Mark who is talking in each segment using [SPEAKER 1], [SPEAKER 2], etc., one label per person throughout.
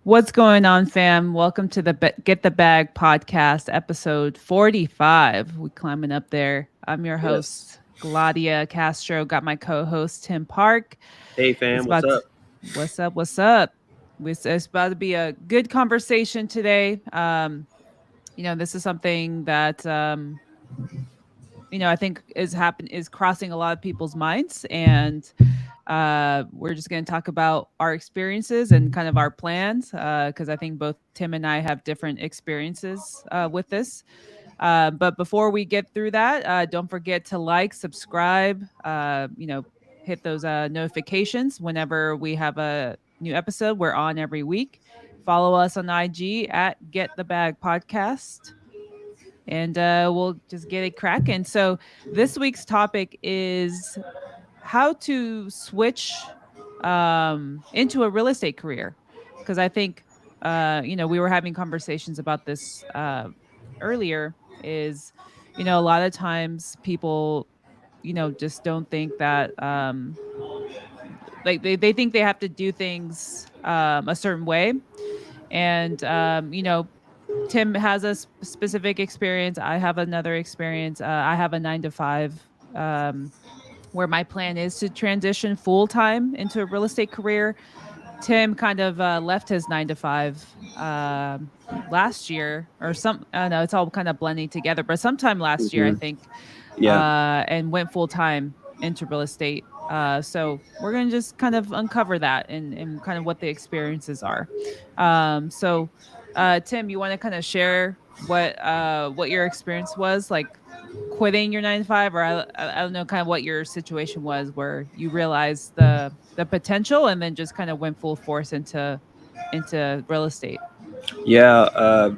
[SPEAKER 1] What's going on, fam? Welcome to the Get the Bag podcast, episode 45. We climbing up there. I'm your
[SPEAKER 2] Yes.
[SPEAKER 1] host, Gladia Castro. Got my co-host Tim Park.
[SPEAKER 2] Hey
[SPEAKER 1] It's
[SPEAKER 2] fam, what's
[SPEAKER 1] about
[SPEAKER 2] up?
[SPEAKER 1] what's up? What's up? It's about to be a good conversation today. This is something that I think is crossing a lot of people's minds, and we're just going to talk about our experiences and kind of our plans because I think both Tim and I have different experiences with this. But before we get through that, don't forget to like, subscribe, hit those notifications whenever we have a new episode. We're on every week. Follow us on IG at Get the Bag Podcast, and we'll just get it cracking. So this week's topic is how to switch into a real estate career, because I think we were having conversations about this earlier. Is a lot of times people just don't think that like they think they have to do things a certain way, and Tim has a specific experience. I have another experience. I have a 9 to 5, where my plan is to transition full time into a real estate career. Tim kind of left his 9 to 5 last year, or some. I don't know, it's all kind of blending together, but sometime last year, I
[SPEAKER 2] hmm
[SPEAKER 1] think,
[SPEAKER 2] Yeah.
[SPEAKER 1] and went full time into real estate. So we're gonna just kind of uncover that and kind of what the experiences are. Tim, you want to kind of share what your experience was like quitting your 9 to 5, or I don't know, kind of what your situation was where you realized the potential and then just kind of went full force into real estate.
[SPEAKER 2] Yeah.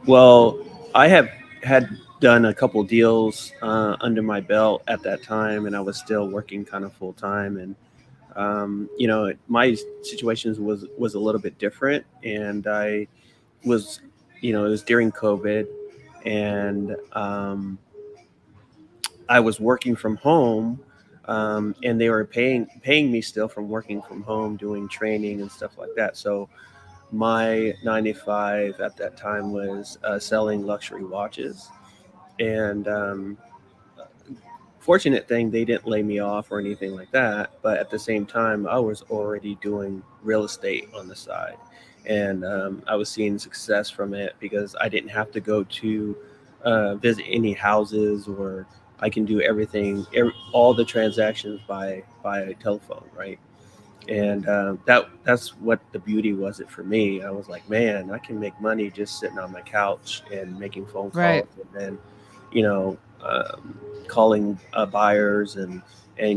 [SPEAKER 2] Well, I have had done a couple deals under my belt at that time, and I was still working kind of full time. And my situations was a little bit different, and I was, it was during COVID, and I was working from home, and they were paying me still from working from home, doing training and stuff like that. So my 95 at that time was selling luxury watches, and fortunate thing they didn't lay me off or anything like that. But at the same time, I was already doing real estate on the side, and I was seeing success from it because I didn't have to go to visit any houses, or I can do everything, all the transactions by telephone, right? And that's what the beauty was it for me. I was like, man, I can make money just sitting on my couch and making phone
[SPEAKER 1] Right.
[SPEAKER 2] calls, and then, you know, calling buyers and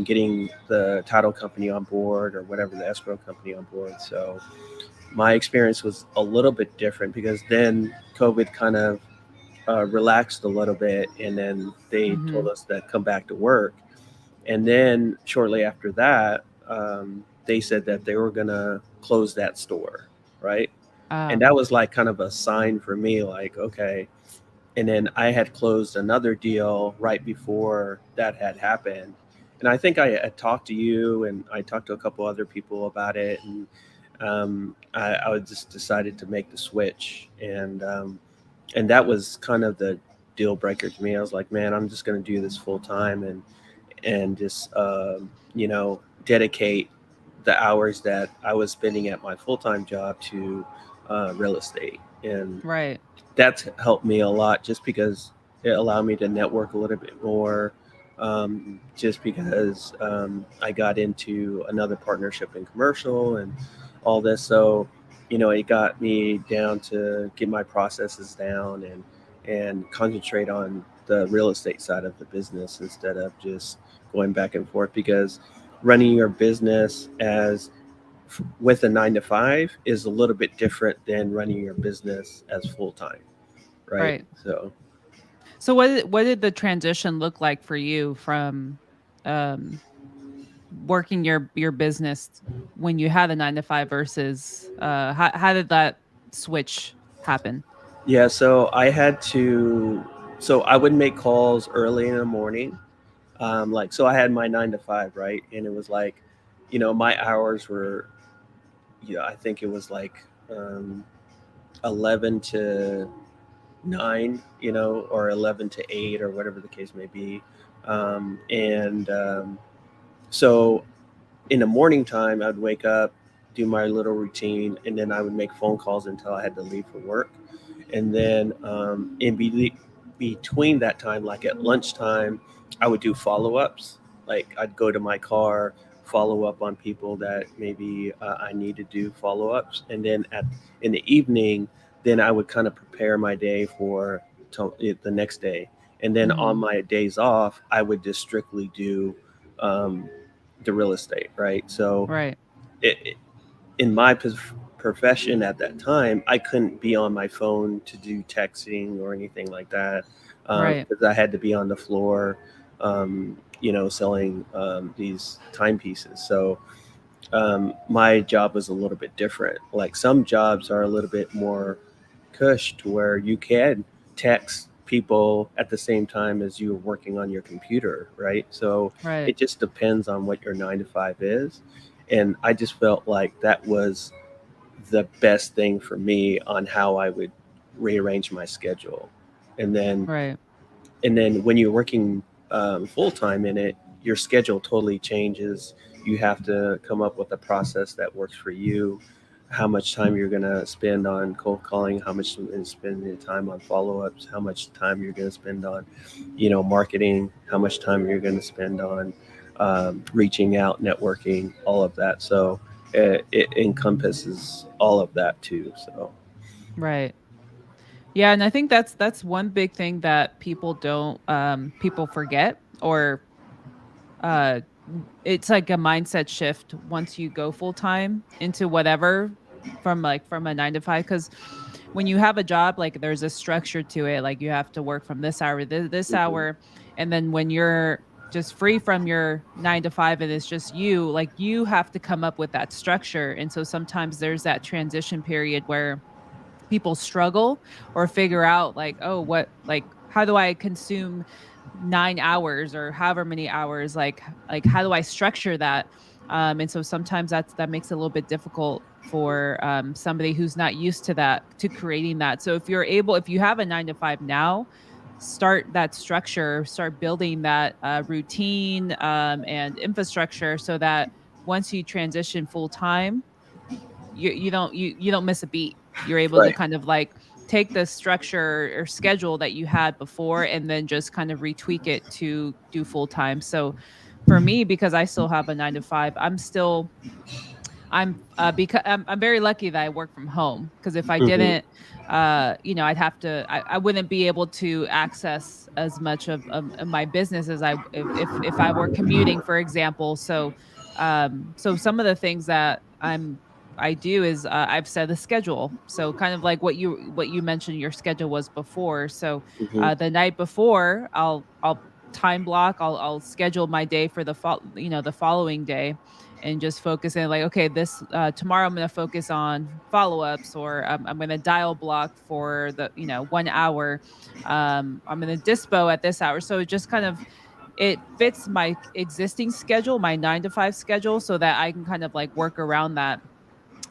[SPEAKER 2] getting the title company on board or whatever, the escrow company on board. So my experience was a little bit different because then COVID kind of relaxed a little bit, and then they told
[SPEAKER 1] Mm-hmm.
[SPEAKER 2] us that come back to work. And then shortly after that, they said that they were going to close that store, right? And
[SPEAKER 1] uh
[SPEAKER 2] that was like kind of a sign for me, like, okay. And then I had closed another deal right before that had happened. And I think I had talked to you, and I talked to a couple other people about it. And I just decided to make the switch. And that was kind of the deal breaker to me. I was like, man, I'm just going to do this full time, and just dedicate the hours that I was spending at my full time job to real estate. And
[SPEAKER 1] right.
[SPEAKER 2] that's helped me a lot, just because it allowed me to network a little bit more. Just because I got into another partnership in commercial and all this, so it got me down to get my processes down and concentrate on the real estate side of the business instead of just going back and forth. Because running your business as with a 9 to 5 is a little bit different than running your business as full time, right?
[SPEAKER 1] Right.
[SPEAKER 2] So
[SPEAKER 1] So what did the transition look like for you from um working your business when you had a 9 to 5 versus how did that switch happen?
[SPEAKER 2] yeah, so I would make calls early in the morning. Like, so I had my 9 to 5, right? And it was like, my hours were, I think it was like um, 11 to 9, or 11 to 8, or whatever the case may be. And So in the morning time, I'd wake up, do my little routine, and then I would make phone calls until I had to leave for work. And then between that time, like at lunchtime, I would do follow ups. Like I'd go to my car, follow up on people that maybe I need to do follow ups, and then in the evening, then I would kind of prepare my day for the next day. And then on
[SPEAKER 1] Hmm.
[SPEAKER 2] my days off, I would just strictly do um, the real estate, right? So
[SPEAKER 1] Right.
[SPEAKER 2] it, in my profession at that time, I couldn't be on my phone to do texting or anything like that,
[SPEAKER 1] Right.
[SPEAKER 2] because I had to be on the floor, selling these timepieces. So my job was a little bit different. Like some jobs are a little bit more cush to where you can text people at the same time as you're working on your computer, right? So
[SPEAKER 1] Right.
[SPEAKER 2] it just depends on what your 9 to 5 is. And I just felt like that was the best thing for me on how I would rearrange my schedule. And then
[SPEAKER 1] Right.
[SPEAKER 2] when you're working full time in it, your schedule totally changes. You have to come up with a process that works for you. How much time you're going to spend on cold calling, how much you're going to spend your time on follow ups, how much time you're going to spend on, marketing, how much time you're going to spend on reaching out, networking, all of that. So it encompasses all of that too. So,
[SPEAKER 1] Right. Yeah, and I think that's one big thing that people don't people forget, or uh it's like a mindset shift once you go full time into whatever, from a 9 to 5, cuz when you have a job, like, there's a structure to it, like you have to work from this hour to this
[SPEAKER 2] mhm,
[SPEAKER 1] hour, and then when you're just free from your 9 to 5 and it's just you, like, you have to come up with that structure. And so sometimes there's that transition period where people struggle or figure out, like, oh, what, like, how do I consume 9 hours or however many hours, like how do I structure that? And so sometimes that makes it a little bit difficult for somebody who's not used to that, to creating that. So if you have a 9 to 5 now, start that structure, start building that routine, and infrastructure, so that once you transition full time, you don't miss a beat. You're able to
[SPEAKER 2] right.
[SPEAKER 1] kind of like take the structure or schedule that you had before and then just kind of retweak it to do full time. So for me, because I still have a 9 to 5, because I'm very lucky that I work from home, because if I
[SPEAKER 2] Hmm.
[SPEAKER 1] didn't, I wouldn't be able to access as much of my business as I if I were commuting, for example. So so some of the things that I do is, I've set a schedule. So kind of like what you mentioned your schedule was before. So
[SPEAKER 2] Hmm.
[SPEAKER 1] the night before, I'll time block, I'll schedule my day for the following day, and just focus in, like, okay, this tomorrow I'm going to focus on follow-ups, or I'm going to dial block for the 1 hour. I'm going to dispo at this hour, so it just kind of, it fits my existing schedule, my 9 to 5 schedule, so that I can kind of like work around that.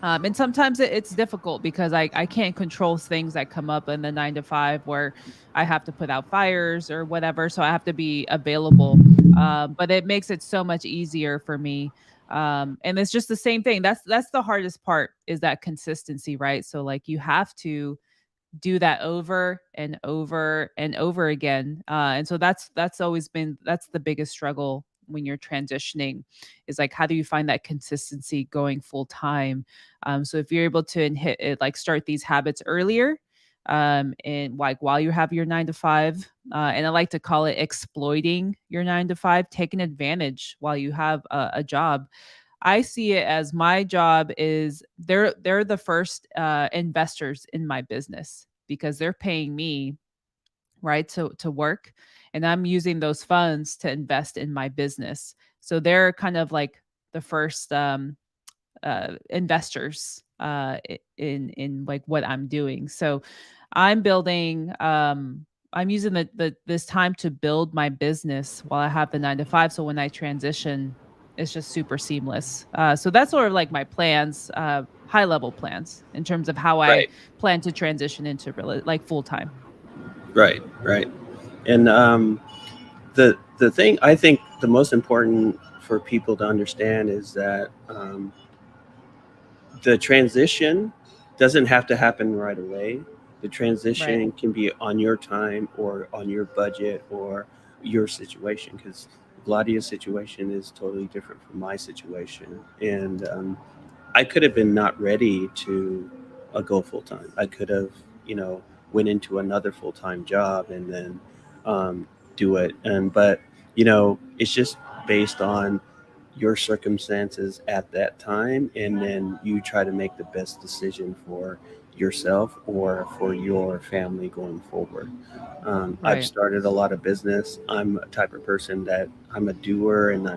[SPEAKER 1] And sometimes it's difficult because I can't control things that come up in the 9 to 5, where I have to put out fires or whatever. So I have to be available. But it makes it so much easier for me. And it's just the same thing. That's the hardest part, is that consistency, right? So like you have to do that over and over and over again. And so that's the biggest struggle when you're transitioning, is like, how do you find that consistency going full time? So if you're able to hit it, like, start these habits earlier, and like while you have your 9 to 5, and I like to call it exploiting your 9 to 5, taking advantage while you have a job. I see it as my job is, they're the first investors in my business, because they're paying me, right, to work, and I'm using those funds to invest in my business. So they're kind of like the first investors in like what I'm doing. So I'm building I'm using this time to build my business while I have the 9 to 5, so when I transition, it's just super seamless. So that's sort of like my plans. high level plans in terms of how I
[SPEAKER 2] Right.
[SPEAKER 1] plan to transition into really like full time.
[SPEAKER 2] Right. Right. And the thing I think the most important for people to understand is that the transition doesn't have to happen right away. The
[SPEAKER 1] Right.
[SPEAKER 2] transition can be on your time or on your budget or your situation, because Gladia's situation is totally different from my situation. And I could have been not ready to go full time. I could have, you know, went into another full time job and then um, do it. And but it's just based on your circumstances at that time, and then you try to make the best decision for yourself or for your family going forward. I've
[SPEAKER 1] Right.
[SPEAKER 2] started a lot of business. I'm a type of person that I'm a doer, and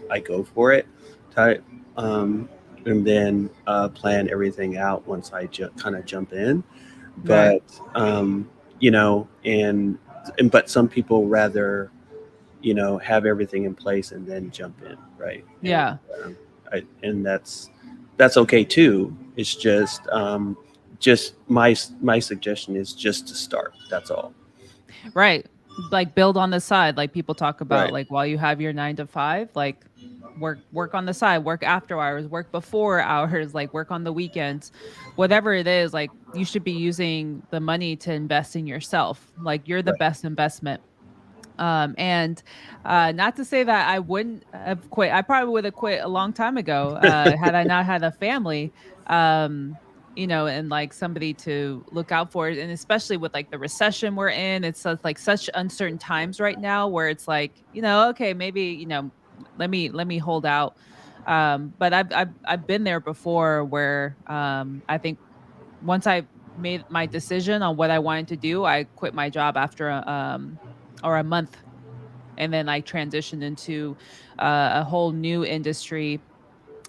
[SPEAKER 2] I go for it type, um, and then plan everything out once I kind of jump in.
[SPEAKER 1] Right.
[SPEAKER 2] But um, but some people rather have everything in place and then jump in, right? And
[SPEAKER 1] Yeah.
[SPEAKER 2] um, and that's okay too. It's just my suggestion is just to start. That's all.
[SPEAKER 1] Right. Like build on the side. Like people talk about
[SPEAKER 2] Right.
[SPEAKER 1] like while you have your 9 to 5, like work on the side, work after hours, work before hours, like work on the weekends. Whatever it is, like you should be using the money to invest in yourself. Like you're the
[SPEAKER 2] Right.
[SPEAKER 1] best investment. And not to say that I wouldn't have quit. I probably would have quit a long time ago, had I not had a family. Um, and like somebody to look out for it. And especially with like the recession we're in, it's like such uncertain times right now where it's like, okay, maybe, let me hold out. But I've been there before where I think once I made my decision on what I wanted to do, I quit my job after a month, and then I transitioned into a whole new industry.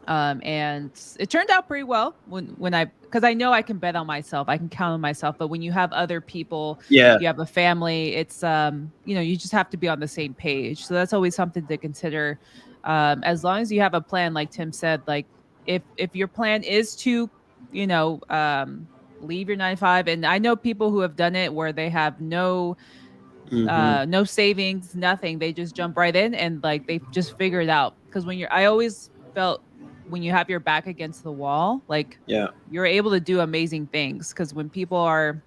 [SPEAKER 1] And it turned out pretty well when I because I know I can bet on myself, I can count on myself. But when you have other people,
[SPEAKER 2] Yeah.
[SPEAKER 1] you have a family, it's you just have to be on the same page. So that's always something to consider. As long as you have a plan, like Tim said, like if your plan is to, you know, um, leave your 9 to 5, and I know people who have done it where they have
[SPEAKER 2] Hmm.
[SPEAKER 1] no savings, nothing. They just jump right in and like they just figure it out. Because I always felt when you have your back against the wall, like
[SPEAKER 2] Yeah.
[SPEAKER 1] you're able to do amazing things. Because when people are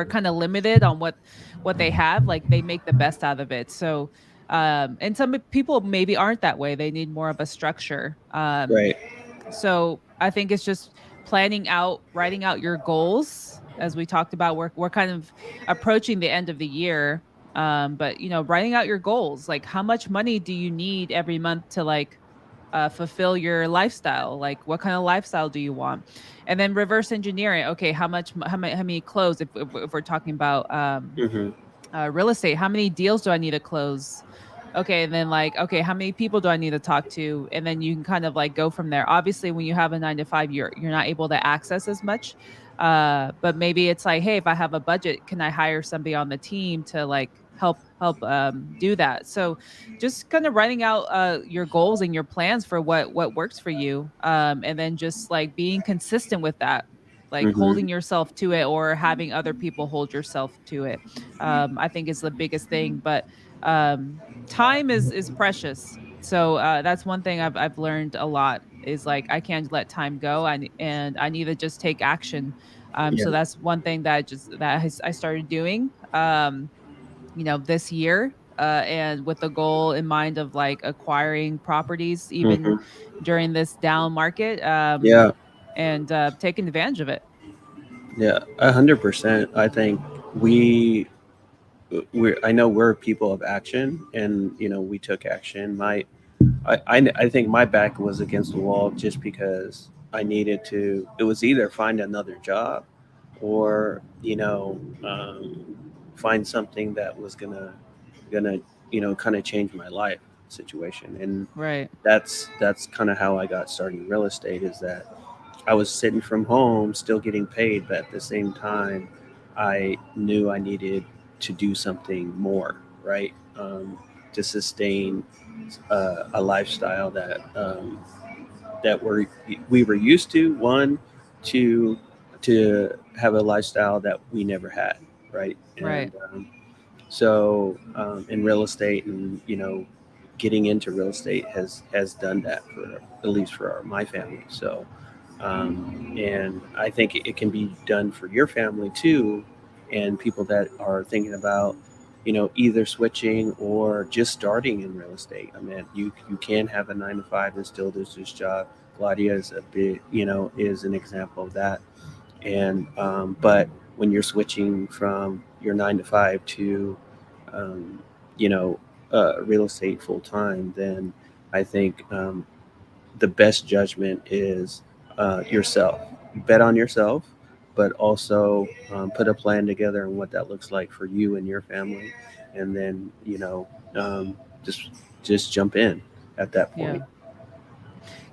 [SPEAKER 1] kind of limited on what they have, like they make the best out of it. So and some people maybe aren't that way. They need more of a structure.
[SPEAKER 2] Right.
[SPEAKER 1] So I think it's just planning out, writing out your goals. As we talked about, we're kind of approaching the end of the year. But writing out your goals, like how much money do you need every month to like fulfill your lifestyle? Like what kind of lifestyle do you want? And then reverse engineering. Okay, how many clothes? If we're talking about
[SPEAKER 2] Hmm.
[SPEAKER 1] real estate, how many deals do I need to close? Okay, and then like, okay, how many people do I need to talk to? And then you can kind of like go from there. Obviously, when you have a 9 to 5, you're not able to access as much. But maybe it's like, hey, if I have a budget, can I hire somebody on the team to like help do that? So just kind of writing out your goals and your plans for what works for you. And then just like being consistent with that, like
[SPEAKER 2] Hmm.
[SPEAKER 1] holding yourself to it or having other people hold yourself to it. I think is the biggest thing. But time is precious. So that's one thing I've learned a lot is like I can't let time go, and I need to just take action.
[SPEAKER 2] Yeah.
[SPEAKER 1] So that's one thing I started doing this year, and with the goal in mind of like acquiring properties even
[SPEAKER 2] Hmm.
[SPEAKER 1] during this down market,
[SPEAKER 2] Yeah.
[SPEAKER 1] and taking advantage of it.
[SPEAKER 2] Yeah. 100%. I think we I know we're people of action, and we took action. I think my back was against the wall just because I needed to. It was either find another job, or find something that was gonna kind of change my life situation. And
[SPEAKER 1] Right.
[SPEAKER 2] that's kind of how I got started in real estate. Is that I was sitting from home, still getting paid, but at the same time, I knew I needed to do something more, right? To sustain a lifestyle that that we were used to. One, to have a lifestyle that we never had, right? And
[SPEAKER 1] Right.
[SPEAKER 2] in real estate, and getting into real estate has done that for, at least for my family. So and I think it can be done for your family too, and people that are thinking about, either switching or just starting in real estate. I mean, you can have a 9 to 5 and still do this job. Gladia is a big, is an example of that. And but when you're switching from your 9 to 5 to, um, you know, real estate full time, then I think the best judgment is yourself. Bet on yourself, but also put a plan together on what that looks like for you and your family, and then um, just jump in at that
[SPEAKER 1] Yeah.
[SPEAKER 2] point.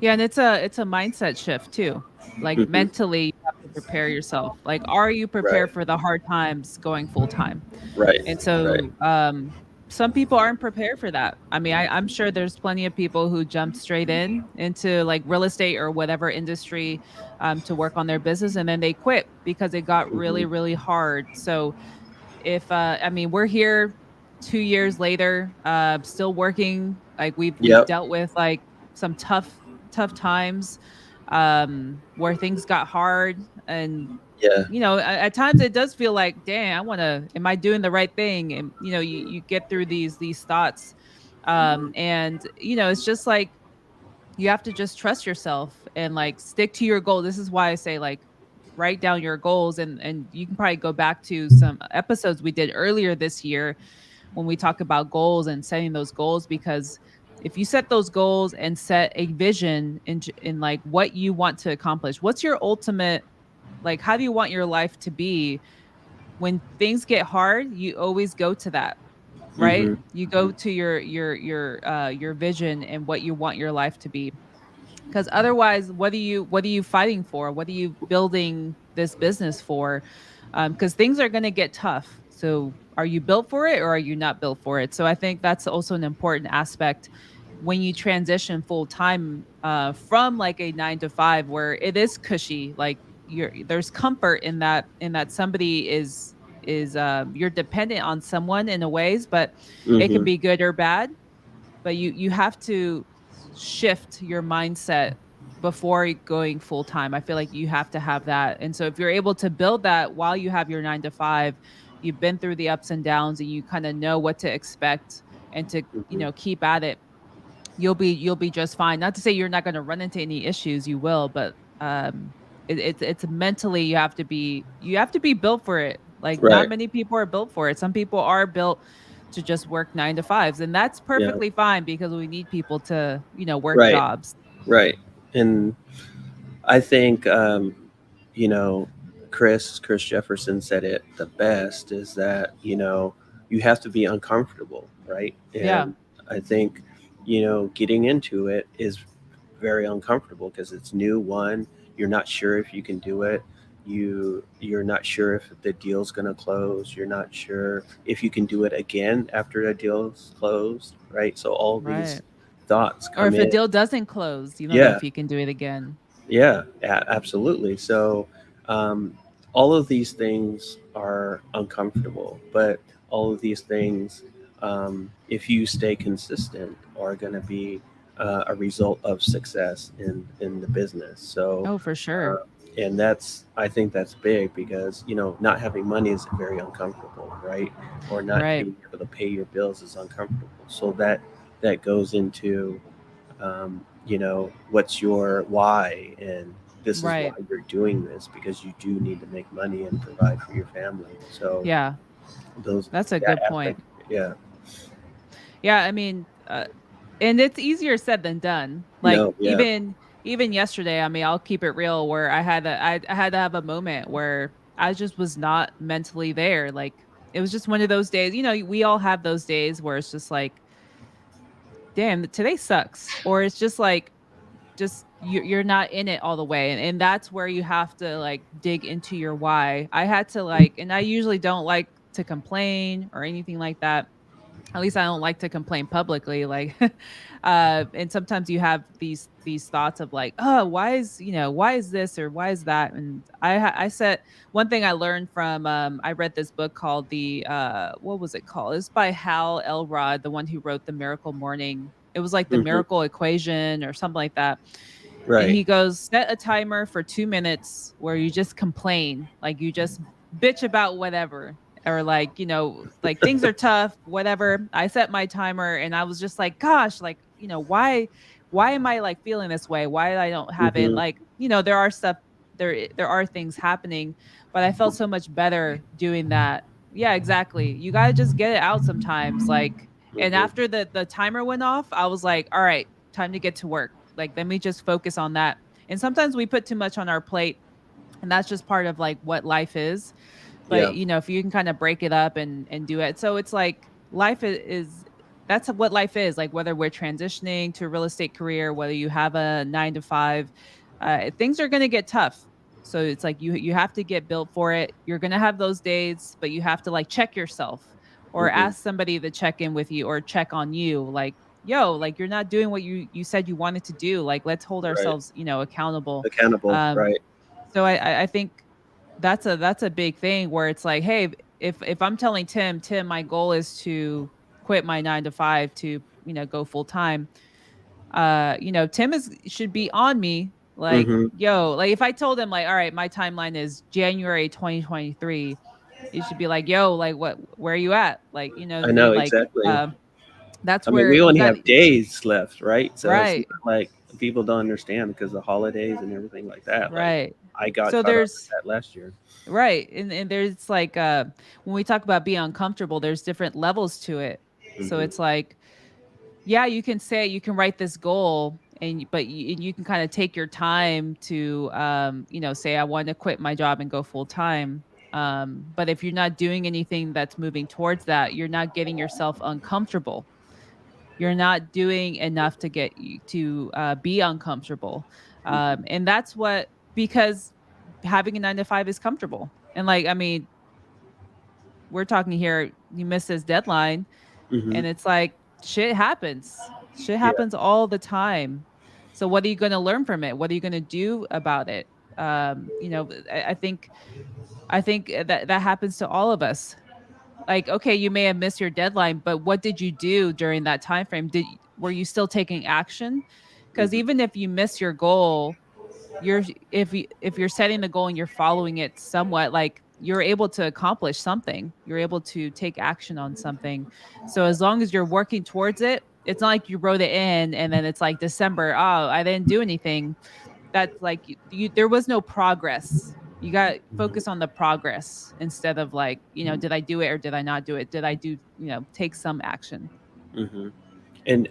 [SPEAKER 1] Yeah, and it's a mindset shift too. Like
[SPEAKER 2] Hmm.
[SPEAKER 1] mentally, you have to prepare yourself. Like, are you
[SPEAKER 2] Right.
[SPEAKER 1] prepared for the hard times going full time?
[SPEAKER 2] Right.
[SPEAKER 1] And
[SPEAKER 2] Right.
[SPEAKER 1] so, some people aren't prepared for that. I mean, I'm sure there's plenty of people who jump straight into like real estate or whatever industry, to work on their business, and then they quit because it got
[SPEAKER 2] Hmm.
[SPEAKER 1] really, really hard. So if I mean, we're here 2 years later, still working. Like we've
[SPEAKER 2] Yep.
[SPEAKER 1] dealt with like some tough times, where things got hard, and
[SPEAKER 2] Yeah.
[SPEAKER 1] at times it does feel like, dang, I want to, am I doing the right thing? And you get through these thoughts,
[SPEAKER 2] Hmm.
[SPEAKER 1] and it's just like you have to just trust yourself and like stick to your goal. This is why I say, like, write down your goals, and you can probably go back to some episodes we did earlier this year when we talk about goals and setting those goals, because if you set those goals and set a vision in like what you want to accomplish, what's your ultimate, like, how do you want your life to be? When things get hard, you always go to that, right?
[SPEAKER 2] Hmm.
[SPEAKER 1] You
[SPEAKER 2] Hmm.
[SPEAKER 1] go to your vision and what you want your life to be, because otherwise, what are you fighting for? What are you building this business for? Because things are going to get tough. So are you built for it or are you not built for it? So I think that's also an important aspect when you transition full time, from like a 9 to 5 where it is cushy. Like, there's comfort in that somebody is you're dependent on someone in a ways, but it can
[SPEAKER 2] Hmm.
[SPEAKER 1] be good or bad. But you have to shift your mindset before going full time. I feel like you have to have that. And so if you're able to build that while you have your 9 to 5, you've been through the ups and downs and you kind of know what to expect, and to,
[SPEAKER 2] Hmm.
[SPEAKER 1] keep at it, you'll be just fine. Not to say you're not going to run into any issues, you will, but it's mentally, you have to be built for it. Like, not
[SPEAKER 2] Right.
[SPEAKER 1] many people are built for it. Some people are built to just work 9 to 5s, and that's
[SPEAKER 2] Yeah.
[SPEAKER 1] perfectly fine because we need people to work
[SPEAKER 2] Right.
[SPEAKER 1] jobs.
[SPEAKER 2] Right. And I think you know, Chris Jefferson said it the best, is that, you have to be uncomfortable, right?
[SPEAKER 1] Yeah.
[SPEAKER 2] And I think, getting into it is very uncomfortable because it's new. One, you're not sure if you can do it. You're not sure if the deal's going to close. You're not sure if you can do it again after the deal's closed, right? So all these
[SPEAKER 1] Right.
[SPEAKER 2] thoughts
[SPEAKER 1] Or
[SPEAKER 2] come
[SPEAKER 1] if a
[SPEAKER 2] in.
[SPEAKER 1] deal doesn't close, you don't know
[SPEAKER 2] Yeah.
[SPEAKER 1] if you can do it again.
[SPEAKER 2] Yeah, absolutely. So, um, all of these things are uncomfortable, but all of these things, if you stay consistent, are going to be a result of success in the business. So,
[SPEAKER 1] Oh, for
[SPEAKER 2] uh,
[SPEAKER 1] sure.
[SPEAKER 2] and I think that's big because, not having money is very uncomfortable, right? Or not
[SPEAKER 1] Right.
[SPEAKER 2] being able to pay your bills is uncomfortable. So that goes into, what's your why, and this is why
[SPEAKER 1] Right.
[SPEAKER 2] you're doing this, because you do need to make money and provide for your family. So
[SPEAKER 1] Yeah.
[SPEAKER 2] those
[SPEAKER 1] That's a
[SPEAKER 2] that
[SPEAKER 1] good point.
[SPEAKER 2] aspect, yeah.
[SPEAKER 1] Yeah, I mean, and it's easier said than done. Like,
[SPEAKER 2] No, yeah.
[SPEAKER 1] even yesterday, I mean, I'll keep it real, where I had to have a moment where I just was not mentally there. Like, it was just one of those days. We all have those days where it's just like, damn, today sucks, or it's just like, just you're not in it all the way, and that's where you have to like dig into your why. I had to, like, and I usually don't like to complain or anything like that. At least I don't like to complain publicly. Like, and sometimes you have these thoughts of like, oh, why is why is this or why is that? And I said one thing I learned from I read this book called the what was it called? It's by Hal Elrod, the one who wrote the Miracle Morning. It was like the
[SPEAKER 2] Hmm.
[SPEAKER 1] Miracle Equation or something like that. And
[SPEAKER 2] Right.
[SPEAKER 1] he goes, set a timer for 2 minutes where you just complain, like you just bitch about whatever, or like, like things are tough, whatever. I set my timer and I was just like, gosh, like, why am I like feeling this way? Why I don't have it?
[SPEAKER 2] Hmm.
[SPEAKER 1] Like, there are stuff, there are things happening, but I felt so much better doing that. Yeah, exactly. You got to just get it out sometimes. Like, and
[SPEAKER 2] Hmm.
[SPEAKER 1] after the timer went off, I was like, all right, time to get to work. Like, let me just focus on that. And sometimes we put too much on our plate, and that's just part of like what life is. But
[SPEAKER 2] Yeah.
[SPEAKER 1] if you can kind of break it up and do it, so it's like life is that's what life is like. Whether we're transitioning to a real estate career, whether you have a 9 to 5, things are going to get tough. So it's like you have to get built for it. You're going to have those days, but you have to like check yourself or
[SPEAKER 2] Hmm.
[SPEAKER 1] ask somebody to check in with you or check on you. Like, yo, like you're not doing what you said you wanted to do. Like, let's hold
[SPEAKER 2] Right.
[SPEAKER 1] ourselves accountable.
[SPEAKER 2] Accountable.
[SPEAKER 1] um
[SPEAKER 2] Right.
[SPEAKER 1] so I think that's a big thing where it's like, hey, if I'm telling Tim, my goal is to quit my 9 to 5 to go full time. Tim is should be on me. Like,
[SPEAKER 2] Hmm.
[SPEAKER 1] yo, like if I told him like, all right, my timeline is January 2023, he should be like, yo, like where are you at? Like, what
[SPEAKER 2] I
[SPEAKER 1] I
[SPEAKER 2] know
[SPEAKER 1] mean? Like,
[SPEAKER 2] exactly.
[SPEAKER 1] that's
[SPEAKER 2] I mean,
[SPEAKER 1] where
[SPEAKER 2] we
[SPEAKER 1] you
[SPEAKER 2] only
[SPEAKER 1] got
[SPEAKER 2] have days left, right? So it's not
[SPEAKER 1] right,
[SPEAKER 2] like people don't understand because the holidays and everything like that. Like
[SPEAKER 1] right.
[SPEAKER 2] I got
[SPEAKER 1] So
[SPEAKER 2] caught up with
[SPEAKER 1] there's
[SPEAKER 2] that last year.
[SPEAKER 1] right. And there's like when we talk about being uncomfortable, there's different levels to it. So
[SPEAKER 2] Hmm.
[SPEAKER 1] it's like, yeah, you can say you can write this goal but you can kind of take your time to say I want to quit my job and go full time. But if you're not doing anything that's moving towards that, you're not getting yourself uncomfortable. You're not doing enough to get you to be uncomfortable.
[SPEAKER 2] Hmm.
[SPEAKER 1] And that's what, because having a 9 to 5 is comfortable. And like, I mean, we're talking here, you miss this deadline,
[SPEAKER 2] Hmm.
[SPEAKER 1] and it's like shit happens. Shit
[SPEAKER 2] Yeah.
[SPEAKER 1] happens all the time. So what are you going to learn from it? What are you going to do about it? I think that happens to all of us. Like, okay, you may have missed your deadline, but what did you do during that time frame? Were you still taking action? Because
[SPEAKER 2] Hmm.
[SPEAKER 1] even if you miss your goal, you're if you're setting the goal and you're following it somewhat, like you're able to accomplish something, you're able to take action on something. So as long as you're working towards it, it's not like you wrote it in and then it's like December, oh, I didn't do anything. That's like there was no progress. You got to focus on the progress instead of like, did I do it or did I not do it? Did I do, take some action?
[SPEAKER 2] Hmm. And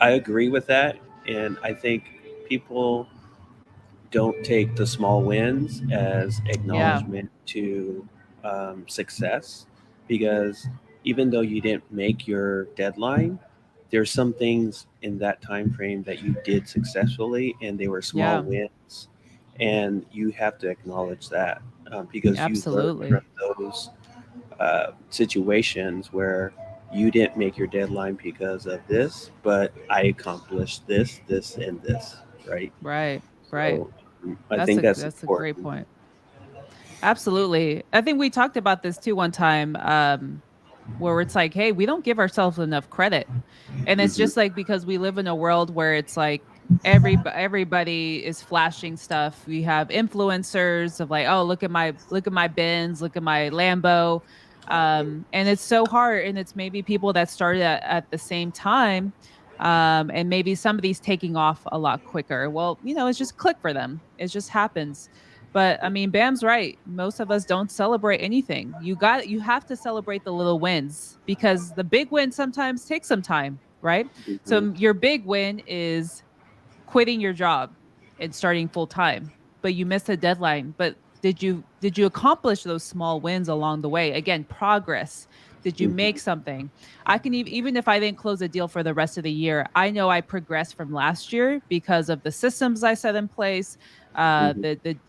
[SPEAKER 2] I agree with that. And I think people don't take the small wins as
[SPEAKER 1] Yeah.
[SPEAKER 2] acknowledgement to success, because even though you didn't make your deadline, there's some things in that time frame that you did successfully and they were small
[SPEAKER 1] Yeah.
[SPEAKER 2] wins, and you have to acknowledge that, because you learn from
[SPEAKER 1] Absolutely.
[SPEAKER 2] those situations where you didn't make your deadline because of this, but I accomplished this, this, and this, right?
[SPEAKER 1] Right. Right.
[SPEAKER 2] So I think that's
[SPEAKER 1] That's a great
[SPEAKER 2] important.
[SPEAKER 1] point. Absolutely. I think we talked about this too one time, where it's like, hey, we don't give ourselves enough credit. And it's
[SPEAKER 2] Hmm.
[SPEAKER 1] just like because we live in a world where it's like everybody is flashing stuff. We have influencers of like, oh, look at my Benz, look at my Lambo. And it's so hard. And it's maybe people that started at the same time. And maybe somebody's taking off a lot quicker. Well, it's just click for them. It just happens. But I mean, Bam's right. Most of us don't celebrate anything. You have to celebrate the little wins because the big wins sometimes take some time, right?
[SPEAKER 2] Hmm.
[SPEAKER 1] So your big win is quitting your job and starting full time, but you missed a deadline. But did you accomplish those small wins along the way? Again, progress. Did you make
[SPEAKER 2] Hmm.
[SPEAKER 1] something? I can even if I didn't close a deal for the rest of the year, I know I progressed from last year because of the systems I set in place,
[SPEAKER 2] Hmm.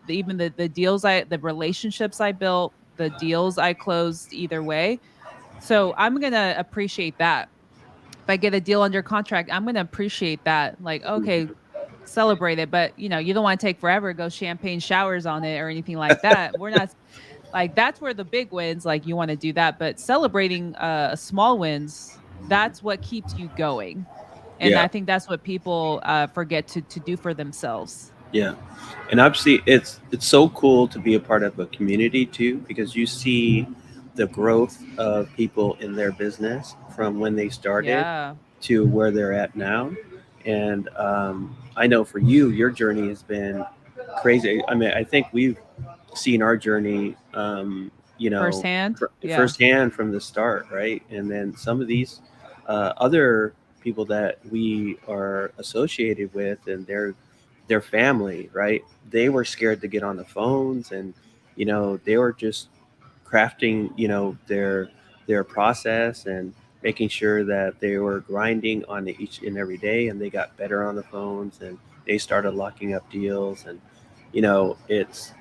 [SPEAKER 1] even the deals the relationships I built, the deals I closed either way. So I'm gonna appreciate that. If I get a deal under contract, I'm gonna appreciate that. Like, okay,
[SPEAKER 2] Mhm.
[SPEAKER 1] celebrate it, but you don't want to take forever, go champagne showers on it or anything like that. We're not like that's where the big wins, like you want to do that, but celebrating small wins, that's what keeps you going. And
[SPEAKER 2] Yeah,
[SPEAKER 1] I think that's what people forget to do for themselves.
[SPEAKER 2] yeah. And obviously, it's so cool to be a part of a community too, because you see the growth of people in their business from when they started
[SPEAKER 1] Yeah.
[SPEAKER 2] to where they're at now. And I know for you, your journey has been crazy. I mean, I think we've seen our journey,
[SPEAKER 1] Firsthand. Yeah.
[SPEAKER 2] firsthand from the start, right? And then some of these other people that we are associated with, and their family, right? They were scared to get on the phones, and they were just crafting, their process and making sure that they were grinding on it each and every day, and they got better on the phones, and they started locking up deals, and it's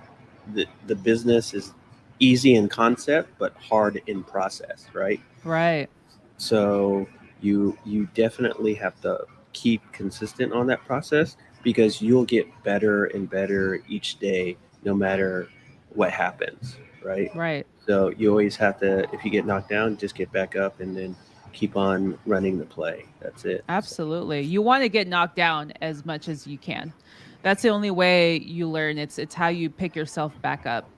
[SPEAKER 2] the business is easy in concept but hard in process, right?
[SPEAKER 1] Right.
[SPEAKER 2] So you definitely have to keep consistent on that process, because you'll get better and better each day, no matter what happens, right?
[SPEAKER 1] Right.
[SPEAKER 2] So you always have to, if you get knocked down, just get back up and then keep on running the play. That's it. So,
[SPEAKER 1] Absolutely. You want to get knocked down as much as you can. That's the only way you learn. It's how you pick yourself back up.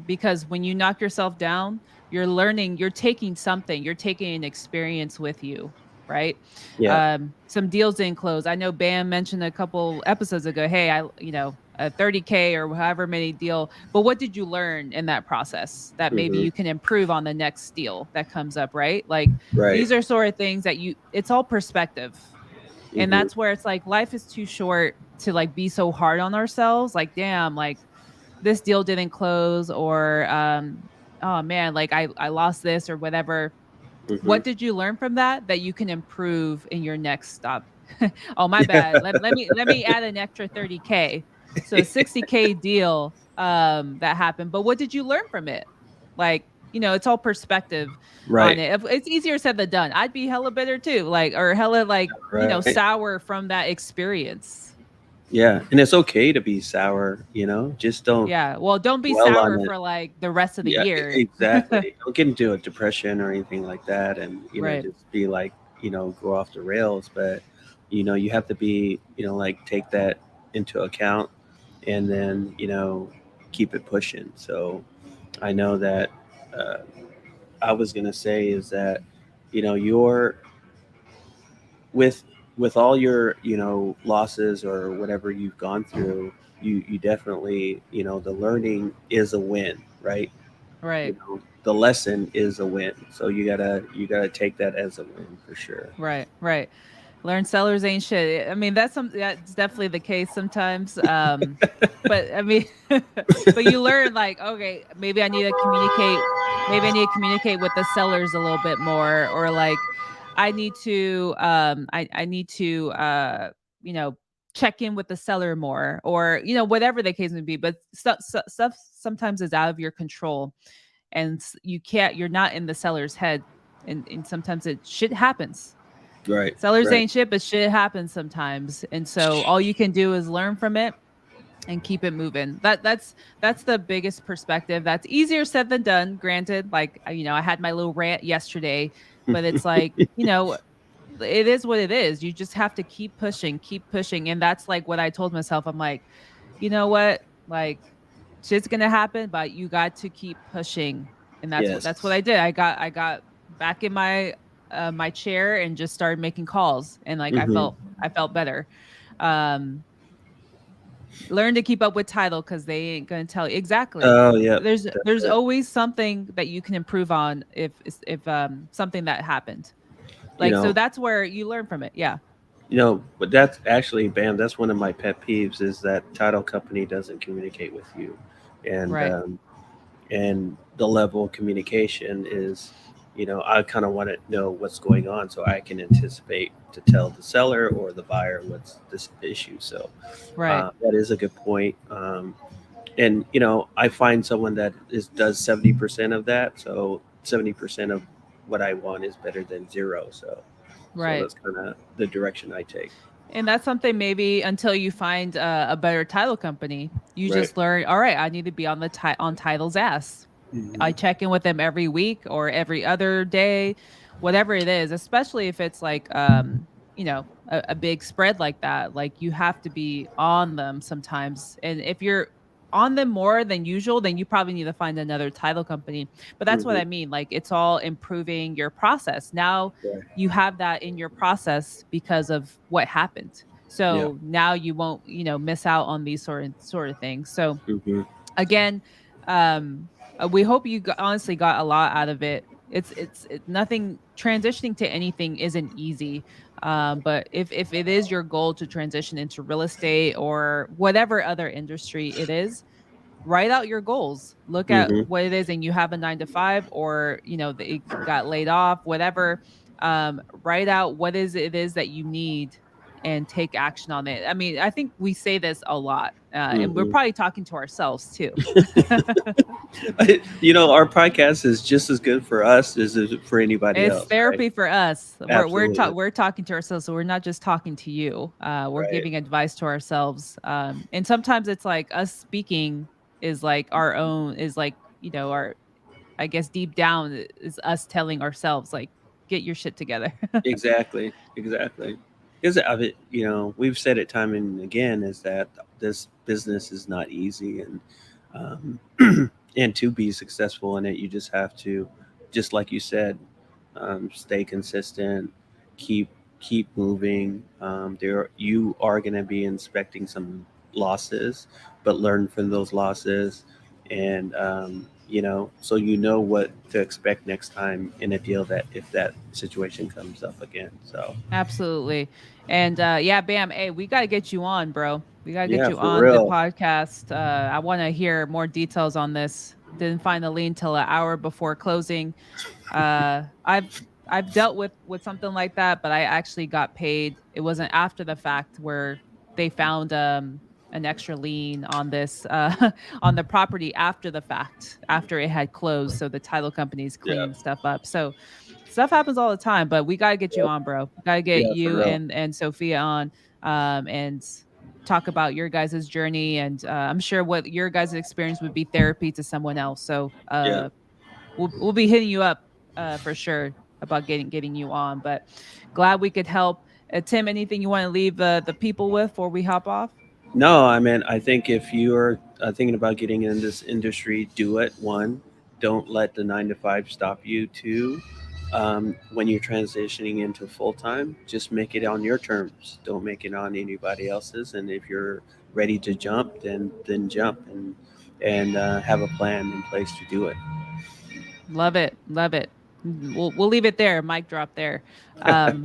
[SPEAKER 1] Because when you knock yourself down, you're learning, you're taking something, you're taking an experience with you, right?
[SPEAKER 2] yeah.
[SPEAKER 1] Some deals didn't close. I know Bam mentioned a couple episodes ago, hey, a 30K or however many deal, but what did you learn in that process that maybe
[SPEAKER 2] Hmm.
[SPEAKER 1] you can improve on the next deal that comes up, right? Like
[SPEAKER 2] Right.
[SPEAKER 1] these are sort of things that it's all perspective. And
[SPEAKER 2] Hmm.
[SPEAKER 1] that's where it's like life is too short to like be so hard on ourselves. Like, damn, like this deal didn't close, or oh man, like I lost this or whatever.
[SPEAKER 2] Hmm.
[SPEAKER 1] What did you learn from that you can improve in your next stop? Oh, my bad. Let me add an extra 30K. So 60K deal that happened. But what did you learn from it? Like, it's all perspective on
[SPEAKER 2] Right.
[SPEAKER 1] it. It's easier said than done. I'd be hella bitter too, like, or hella like,
[SPEAKER 2] Right.
[SPEAKER 1] sour from that experience.
[SPEAKER 2] Yeah. And it's okay to be sour, just don't
[SPEAKER 1] Yeah. Well, don't be
[SPEAKER 2] dwell on
[SPEAKER 1] sour
[SPEAKER 2] it.
[SPEAKER 1] for like the rest of the
[SPEAKER 2] Yeah,
[SPEAKER 1] year.
[SPEAKER 2] exactly. Don't get into a depression or anything like that, and
[SPEAKER 1] Right.
[SPEAKER 2] just be like, go off the rails. But you have to be, like, take that into account, and then keep it pushing. So I know that uh, I was gonna say is that you're with all your losses or whatever you've gone through. You definitely, the learning is a win, right?
[SPEAKER 1] Right.
[SPEAKER 2] The lesson is a win, so you gotta take that as a win for sure.
[SPEAKER 1] Right. Right. Learn sellers ain't shit. I mean, that's definitely the case sometimes. But I mean, but you learn like, okay, maybe I need to communicate with the sellers a little bit more, or like I need to you know, check in with the seller more, or whatever the case may be. But stuff sometimes is out of your control, and you're not in the seller's head, and sometimes shit happens.
[SPEAKER 2] Right,
[SPEAKER 1] Sellers
[SPEAKER 2] right.
[SPEAKER 1] ain't shit, but shit happens sometimes. And so all you can do is learn from it and keep it moving. That's the biggest perspective. That's easier said than done, granted. Like, I had my little rant yesterday, but it's like, it is what it is. You just have to keep pushing, keep pushing. And that's like what I told myself. I'm like, you know what? Like, shit's gonna happen, but you got to keep pushing. And that's what
[SPEAKER 2] Yes.
[SPEAKER 1] I did. I got back in my chair and just started making calls, and like
[SPEAKER 2] Hmm.
[SPEAKER 1] I felt better. Um Learn to keep up with title, because they ain't gonna tell you exactly.
[SPEAKER 2] Oh, yep. That's
[SPEAKER 1] There's
[SPEAKER 2] it.
[SPEAKER 1] always something that you can improve on if something that happened.
[SPEAKER 2] you
[SPEAKER 1] Like, so
[SPEAKER 2] know
[SPEAKER 1] that's where you learn from it. Yeah.
[SPEAKER 2] but that's actually, Bam, that's one of my pet peeves, is that title company doesn't communicate with you. and
[SPEAKER 1] Right.
[SPEAKER 2] um, and the level of communication is, I kind of want to know what's going on, so I can anticipate to tell the seller or the buyer what's this issue. So
[SPEAKER 1] Right.
[SPEAKER 2] that is a good point. And I find someone that does 70% of that, so 70% of what I want is better than zero. So
[SPEAKER 1] Right.
[SPEAKER 2] that's kind of the direction I take.
[SPEAKER 1] And that's something maybe until you find a better title company, you
[SPEAKER 2] Right.
[SPEAKER 1] just learn, all right, I need to be on on title's ass. I
[SPEAKER 2] Hmm.
[SPEAKER 1] check in with them every week or every other day, whatever it is, especially if it's like a big spread like that. Like you have to be on them sometimes. And if you're on them more than usual, then you probably need to find another title company. But that's what
[SPEAKER 2] Hmm.
[SPEAKER 1] I mean. Like it's all improving your process. Now
[SPEAKER 2] Right.
[SPEAKER 1] you have that in your process because of what happened.
[SPEAKER 2] Yeah.
[SPEAKER 1] So now you won't, miss out on these sort of things. So
[SPEAKER 2] Hmm.
[SPEAKER 1] again, um we hope you honestly got a lot out of it. Nothing, transitioning to anything isn't easy. But if it is your goal to transition into real estate or whatever other industry it is, write out your goals, look at
[SPEAKER 2] Hmm.
[SPEAKER 1] what it is, and you have a 9 to 5, or they got laid off, whatever. Write out what it is that you need and take action on it. I mean, I think we say this a lot, and we're
[SPEAKER 2] Hmm.
[SPEAKER 1] probably talking to ourselves too.
[SPEAKER 2] Our podcast is just as good for us as it is for anybody
[SPEAKER 1] It's
[SPEAKER 2] else, right?
[SPEAKER 1] therapy for us.
[SPEAKER 2] Absolutely.
[SPEAKER 1] We're talking to ourselves, so we're not just talking to you. We're
[SPEAKER 2] Right.
[SPEAKER 1] giving advice to ourselves, and sometimes it's like us speaking is like our own, is like our, I guess deep down is us telling ourselves like, get your shit together.
[SPEAKER 2] Exactly. Exactly. Because of it, we've said it time and again is that this business is not easy, and to be successful in it, you just have to, just like you said, stay consistent, keep keep moving. You are going to be inspecting some losses, but learn from those losses, and so what to expect next time in a deal that if that situation comes up again. So
[SPEAKER 1] Absolutely. And yeah, Bam, hey, we got to get you on, bro. We got to get
[SPEAKER 2] yeah,
[SPEAKER 1] you
[SPEAKER 2] for
[SPEAKER 1] on the
[SPEAKER 2] real.
[SPEAKER 1] podcast. I want to hear more details on this. Didn't find the lien till an hour before closing. Uh, I've I've dealt with something like that, but I actually got paid. It wasn't after the fact where they found an extra lien on this on the property after the fact, after it had closed. So the title companies
[SPEAKER 2] Yeah,
[SPEAKER 1] cleaned stuff up. So stuff happens all the time, but we gotta get you
[SPEAKER 2] yeah,
[SPEAKER 1] on, bro. We gotta get
[SPEAKER 2] yeah, for
[SPEAKER 1] you
[SPEAKER 2] real.
[SPEAKER 1] and Sophia on, and talk about your guys' journey. And I'm sure what your guys' experience would be therapy to someone else. So
[SPEAKER 2] Yeah.
[SPEAKER 1] we'll be hitting you up for sure about getting you on. But glad we could help. Tim, anything you want to leave the people with before we hop off?
[SPEAKER 2] No, I mean, I think if you're thinking about getting in this industry, do it. One, don't let the 9 to 5 stop you. Two, when you're transitioning into full time, just make it on your terms. Don't make it on anybody else's. And if you're ready to jump, then jump and have a plan in place to do it.
[SPEAKER 1] Love it. Love it. We'll leave it there. Mic drop there.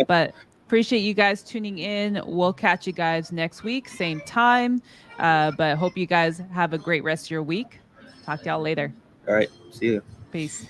[SPEAKER 1] But appreciate you guys tuning in. We'll catch you guys next week, same time. But hope you guys have a great rest of your week. Talk to y'all later.
[SPEAKER 2] All right. See you.
[SPEAKER 1] Peace.